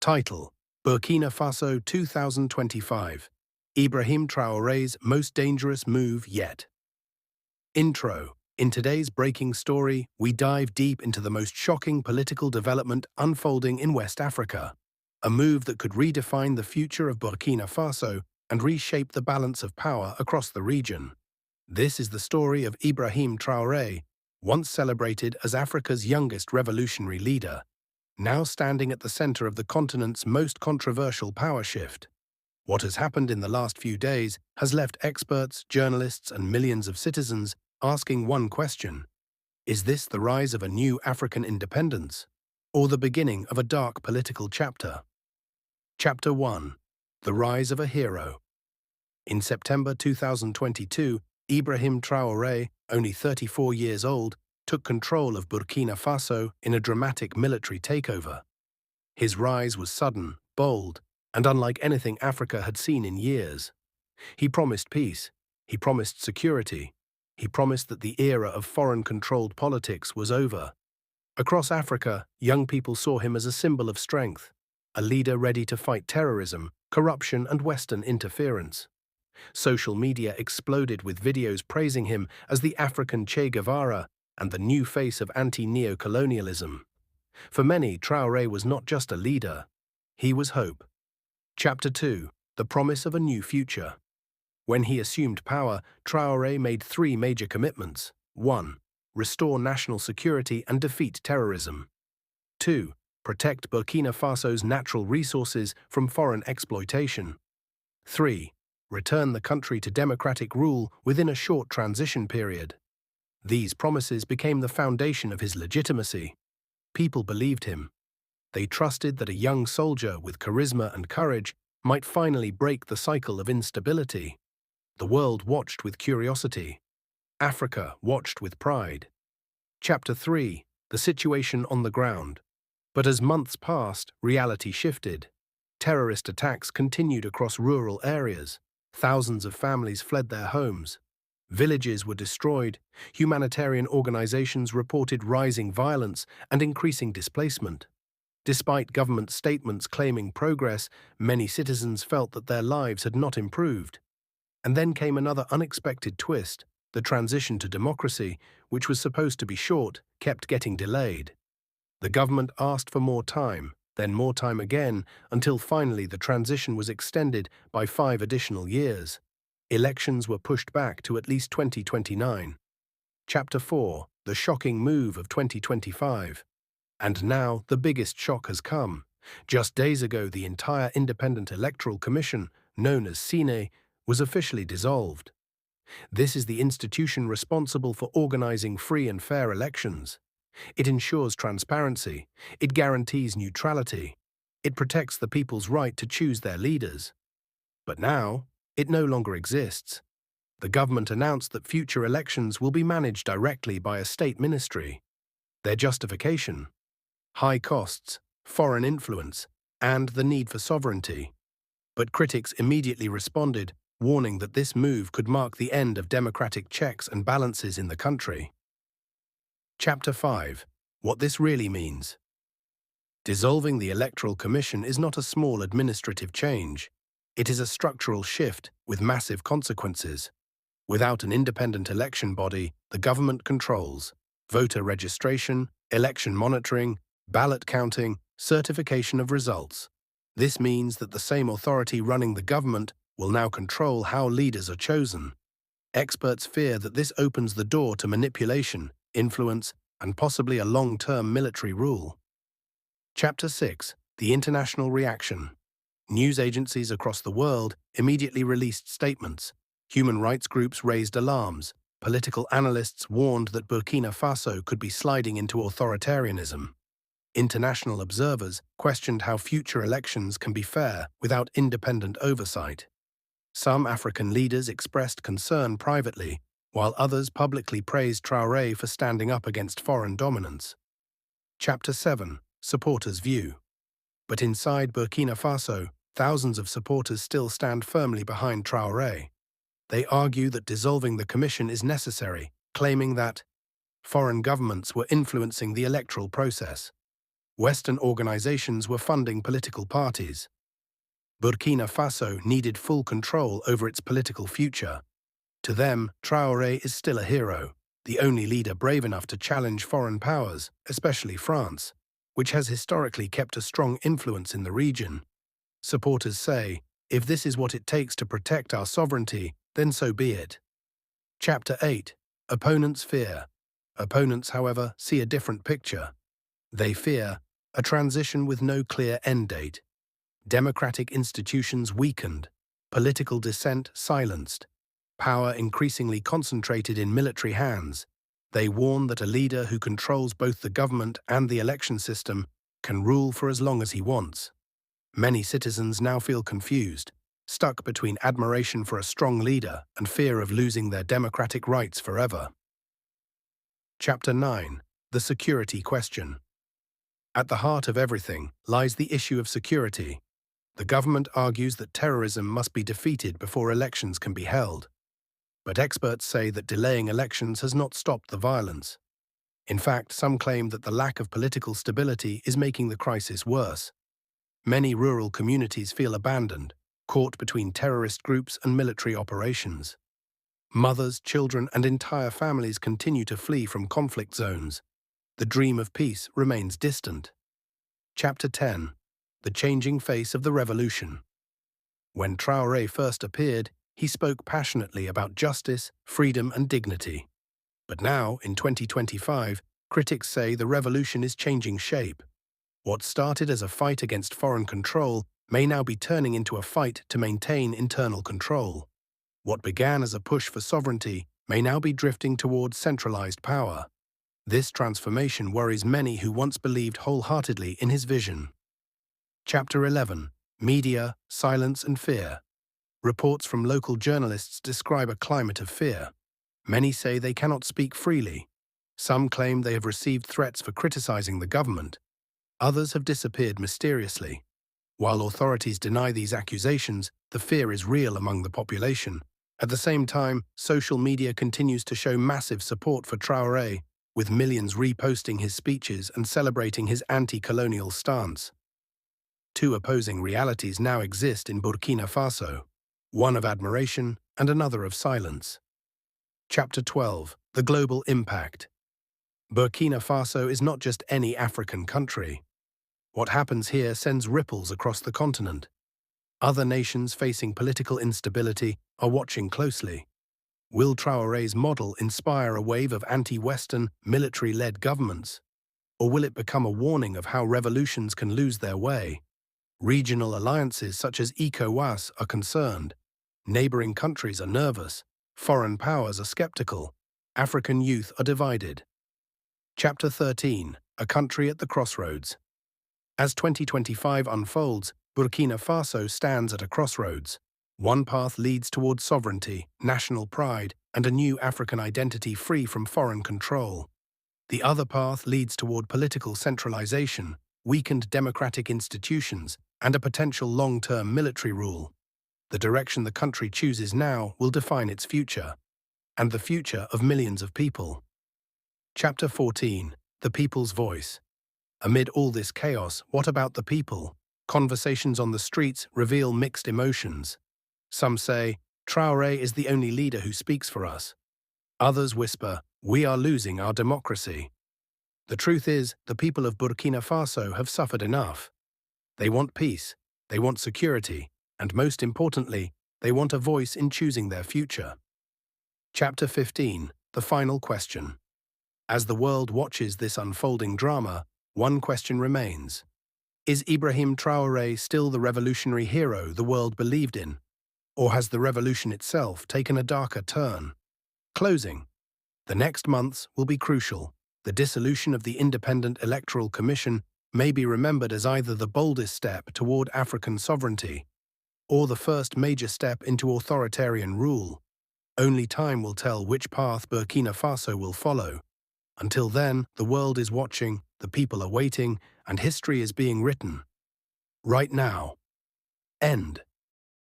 Title: Burkina Faso 2025. Ibrahim Traoré's most dangerous move yet. Intro. In today's breaking story, we dive deep into the most shocking political development unfolding in West Africa, a move that could redefine the future of Burkina Faso and reshape the balance of power across the region. This is the story of Ibrahim Traoré, once celebrated as Africa's youngest revolutionary leader, now standing at the center of the continent's most controversial power shift. What has happened in the last few days has left experts, journalists, and millions of citizens asking one question: is this the rise of a new African independence, or the beginning of a dark political chapter? Chapter 1. The Rise of a Hero. In September 2022, Ibrahim Traoré, only 34 years old, took control of Burkina Faso in a dramatic military takeover. His rise was sudden, bold, and unlike anything Africa had seen in years. He promised peace, he promised security, he promised that the era of foreign-controlled politics was over. Across Africa, young people saw him as a symbol of strength, a leader ready to fight terrorism, corruption, and Western interference. Social media exploded with videos praising him as the African Che Guevara and the new face of anti-neocolonialism. For many, Traoré was not just a leader, he was hope. Chapter 2. The Promise of a New Future. When he assumed power, Traoré made three major commitments. 1. Restore national security and defeat terrorism. 2. Protect Burkina Faso's natural resources from foreign exploitation. 3. Return the country to democratic rule within a short transition period. These promises became the foundation of his legitimacy. People believed him. They trusted that a young soldier with charisma and courage might finally break the cycle of instability. The world watched with curiosity. Africa watched with pride. Chapter 3. The Situation on the Ground. But as months passed, reality shifted. Terrorist attacks continued across rural areas. Thousands of families fled their homes. Villages were destroyed. Humanitarian organizations reported rising violence and increasing displacement. Despite government statements claiming progress, many citizens felt that their lives had not improved. And then came another unexpected twist. The transition to democracy, which was supposed to be short, kept getting delayed. The government asked for more time, then more time again, until finally the transition was extended by 5 additional years. Elections were pushed back to at least 2029. Chapter 4. The Shocking Move of 2025. And now the biggest shock has come. Just days ago, the entire Independent Electoral Commission, known as Cine, was officially dissolved. This is the institution responsible for organizing free and fair elections. It ensures transparency. It guarantees neutrality. It protects the people's right to choose their leaders. But now, it no longer exists. The government announced that future elections will be managed directly by a state ministry. Their justification: high costs, foreign influence, and the need for sovereignty. But critics immediately responded, warning that this move could mark the end of democratic checks and balances in the country. Chapter 5. What this really means. Dissolving the Electoral Commission is not a small administrative change. It is a structural shift with massive consequences. Without an independent election body, the government controls voter registration, election monitoring, ballot counting, certification of results. This means that the same authority running the government will now control how leaders are chosen. Experts fear that this opens the door to manipulation, influence, and possibly a long-term military rule. Chapter 6. The International Reaction. News agencies across the world immediately released statements. Human rights groups raised alarms. Political analysts warned that Burkina Faso could be sliding into authoritarianism. International observers questioned how future elections can be fair without independent oversight. Some African leaders expressed concern privately, while others publicly praised Traoré for standing up against foreign dominance. Chapter 7. Supporters' View. But inside Burkina Faso, thousands of supporters still stand firmly behind Traoré. They argue that dissolving the commission is necessary, claiming that foreign governments were influencing the electoral process. Western organizations were funding political parties. Burkina Faso needed full control over its political future. To them, Traoré is still a hero, the only leader brave enough to challenge foreign powers, especially France, which has historically kept a strong influence in the region. Supporters say, if this is what it takes to protect our sovereignty, then so be it. Chapter 8. Opponents fear. Opponents, however, see a different picture. They fear a transition with no clear end date, democratic institutions weakened, political dissent silenced, power increasingly concentrated in military hands. They warn that a leader who controls both the government and the election system can rule for as long as he wants. Many citizens now feel confused, stuck between admiration for a strong leader and fear of losing their democratic rights forever. Chapter 9. The security question. At the heart of everything lies the issue of security. The government argues that terrorism must be defeated before elections can be held. But experts say that delaying elections has not stopped the violence. In fact, some claim that the lack of political stability is making the crisis worse. Many rural communities feel abandoned, caught between terrorist groups and military operations. Mothers, children, and entire families continue to flee from conflict zones. The dream of peace remains distant. Chapter 10. The changing face of the revolution. When Traoré first appeared, he spoke passionately about justice, freedom, and dignity. But now, in 2025, critics say the revolution is changing shape. What started as a fight against foreign control may now be turning into a fight to maintain internal control. What began as a push for sovereignty may now be drifting towards centralized power. This transformation worries many who once believed wholeheartedly in his vision. Chapter 11. Media, Silence and Fear. Reports from local journalists describe a climate of fear. Many say they cannot speak freely. Some claim they have received threats for criticizing the government. Others have disappeared mysteriously. While authorities deny these accusations, the fear is real among the population. At the same time, social media continues to show massive support for Traoré, with millions reposting his speeches and celebrating his anti-colonial stance. Two opposing realities now exist in Burkina Faso, one of admiration and another of silence. Chapter 12. The global impact. Burkina Faso is not just any African country. What happens here sends ripples across the continent. Other nations facing political instability are watching closely. Will Traoré's model inspire a wave of anti-Western, military-led governments? Or will it become a warning of how revolutions can lose their way? Regional alliances such as ECOWAS are concerned. Neighboring countries are nervous. Foreign powers are skeptical. African youth are divided. Chapter 13. A country at the crossroads. As 2025 unfolds, Burkina Faso stands at a crossroads. One path leads towards sovereignty, national pride, and a new African identity free from foreign control. The other path leads toward political centralization, weakened democratic institutions, and a potential long-term military rule. The direction the country chooses now will define its future, and the future of millions of people. Chapter 14. The People's Voice. Amid all this chaos, what about the people? Conversations on the streets reveal mixed emotions. Some say, Traoré is the only leader who speaks for us. Others whisper, we are losing our democracy. The truth is, the people of Burkina Faso have suffered enough. They want peace, they want security, and most importantly, they want a voice in choosing their future. Chapter 15. The Final Question. As the world watches this unfolding drama, one question remains. Is Ibrahim Traoré still the revolutionary hero the world believed in? Or has the revolution itself taken a darker turn? Closing. The next months will be crucial. The dissolution of the Independent Electoral Commission may be remembered as either the boldest step toward African sovereignty or the first major step into authoritarian rule. Only time will tell which path Burkina Faso will follow. Until then, the world is watching, the people are waiting, and history is being written. Right now. End.